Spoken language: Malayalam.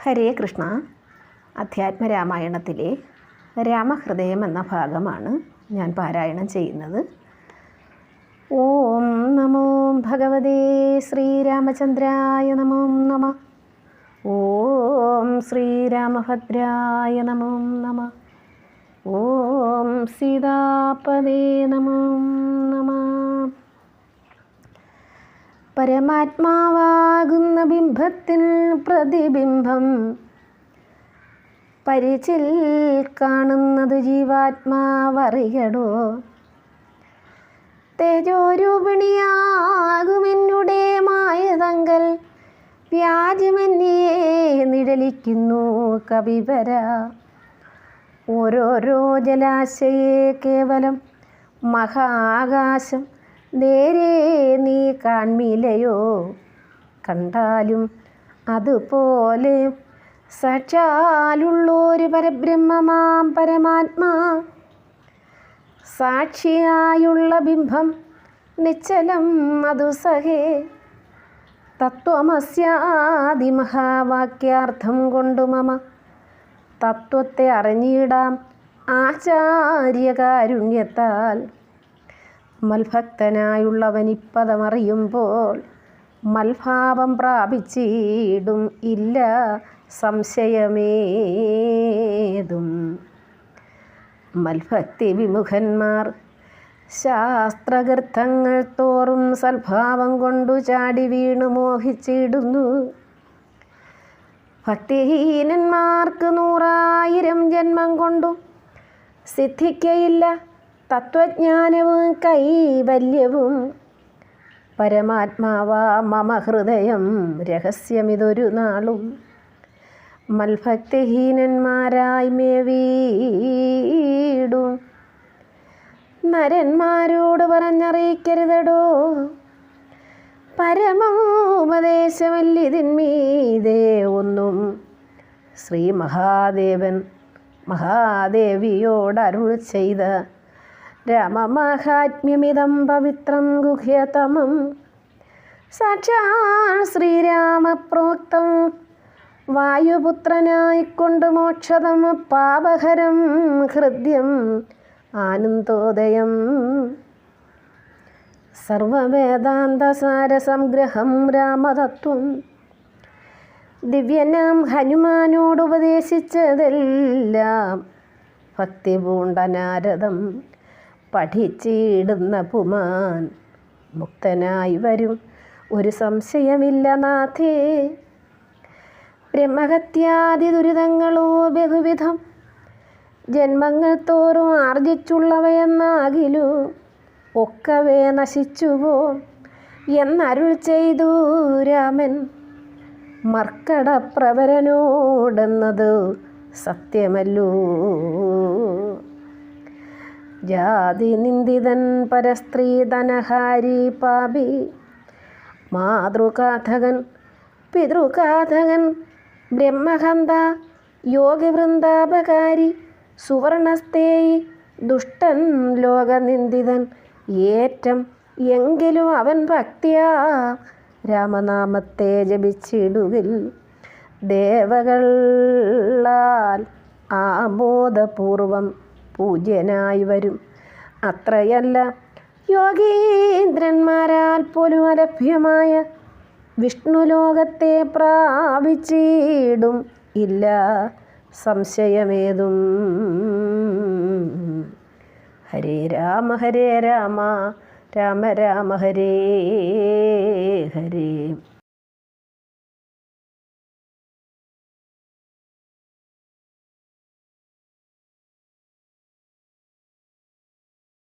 ഹരേ കൃഷ്ണ. അധ്യാത്മരാമായണത്തിലെ രാമഹൃദയം എന്ന ഭാഗമാണ് ഞാൻ പാരായണം ചെയ്യുന്നത്. ഓം നമോ ഭഗവതേ ശ്രീരാമചന്ദ്രായ നമോ നമഃ. ഓം ശ്രീരാമഭദ്രായ നമോ നമഃ. ഓം സീതാപദേ നമോ നമഃ. പരമാത്മാവാകുന്ന ബിംബത്തിൽ പ്രതിബിംബം പരിചിൽ കാണുന്നത് ജീവാത്മാവറിയടോ. തേജോരൂപിണിയാകുമെന്നുടെ മായതങ്കൽ വ്യാജമെന്നേ നിഴലിക്കുന്നു കവിവര. ഓരോരോ ജലാശയെ കേവലം മഹാകാശം നേരെ നീ കാൺമില്ലയോ. കണ്ടാലും അതുപോലെ സാക്ഷാലുള്ളൊരു പരബ്രഹ്മമാം പരമാത്മാ സാക്ഷിയായുള്ള ബിംബം നിശ്ചലം അതു സഹേ. തത്വമസ്യാദിമഹാവാക്യാർത്ഥം കൊണ്ടു മമ തത്വത്തെ അറിഞ്ഞിടാം ആചാര്യകാരുണ്യത്താൽ. മൽഭക്തനായുള്ളവനിപ്പതമറിയുമ്പോൾ മൽഭാവം പ്രാപിച്ചിടും ഇല്ല സംശയമേതും. മൽഭക്തി വിമുഖന്മാർ ശാസ്ത്രഗർത്ഥങ്ങൾ തോറും സൽഭാവം കൊണ്ടു ചാടി വീണു മോഹിച്ചിടുന്നു. ഭക്തിഹീനന്മാർക്ക് 100,000 ജന്മം കൊണ്ടു സിദ്ധിക്കയില്ല തത്വജ്ഞാനവും കൈവല്യവും. പരമാത്മാവാ മമ ഹൃദയം രഹസ്യമിതൊരു നാളും മൽഭക്തിഹീനന്മാരായി മേവീടും. നരന്മാരോട് പറഞ്ഞറിയിക്കരുതടോ പരമോപദേശമല്ലിതിന്മീതേ ഒന്നും. ശ്രീ മഹാദേവൻ മഹാദേവിയോടരുൾ ചെയ്ത രാമമാഹാത്മ്യമിതം പവിത്രം ഗുഹ്യതമം. സാക്ഷാൽ ശ്രീരാമപ്രോക്തം വായുപുത്രനായിക്കൊണ്ട് മോക്ഷതം പാപഹരം ഹൃദ്യം ആനന്ദോദയം. സർവവേദാന്തസാരസംഗ്രഹം രാമതത്വം ദിവ്യനാം ഹനുമാനോടുപദേശിച്ചതെല്ലാം ഭക്തി പൂണ്ട നാരദം പഠിച്ചിടുന്ന പുമാൻ മുക്തനായി വരും ഒരു സംശയമില്ല നാഥേ. ബ്രഹ്മഹത്യാദി ദുരിതങ്ങളോ ബഹുവിധം ജന്മങ്ങൾ തോറും ആർജിച്ചുള്ളവയെന്നാകിലു ഒക്കവേ നശിച്ചുവോ എന്നരുൾ ചെയ്തു രാമൻ മർക്കടപ്രവരനോടെന്നത് സത്യമല്ലോ. ജാതി നിന്ദിതൻ പരസ്ത്രീ ധനഹാരി പാപി മാതൃഘാതകൻ പിതൃഘാതകൻ ബ്രഹ്മഹന്ത യോഗിവൃന്ദാപകാരി സുവർണസ്തേയി ദുഷ്ടൻ ലോകനിന്ദിതൻ ഏറ്റം. എങ്കിലും അവൻ ഭക്തിയാ രാമനാമത്തെ ജപിച്ചിടുകിൽ ദേവകളാൽ ആമോദപൂർവം പൂജ്യനായി വരും. അത്രയല്ല യോഗീന്ദ്രന്മാരാൽ പോലും അലഭ്യമായ വിഷ്ണുലോകത്തെ പ്രാപിച്ചിടും ഇല്ല സംശയമേതും. ഹരേ രാമ ഹരേ രാമ രാമ രാമ ഹരേ ഹരേ.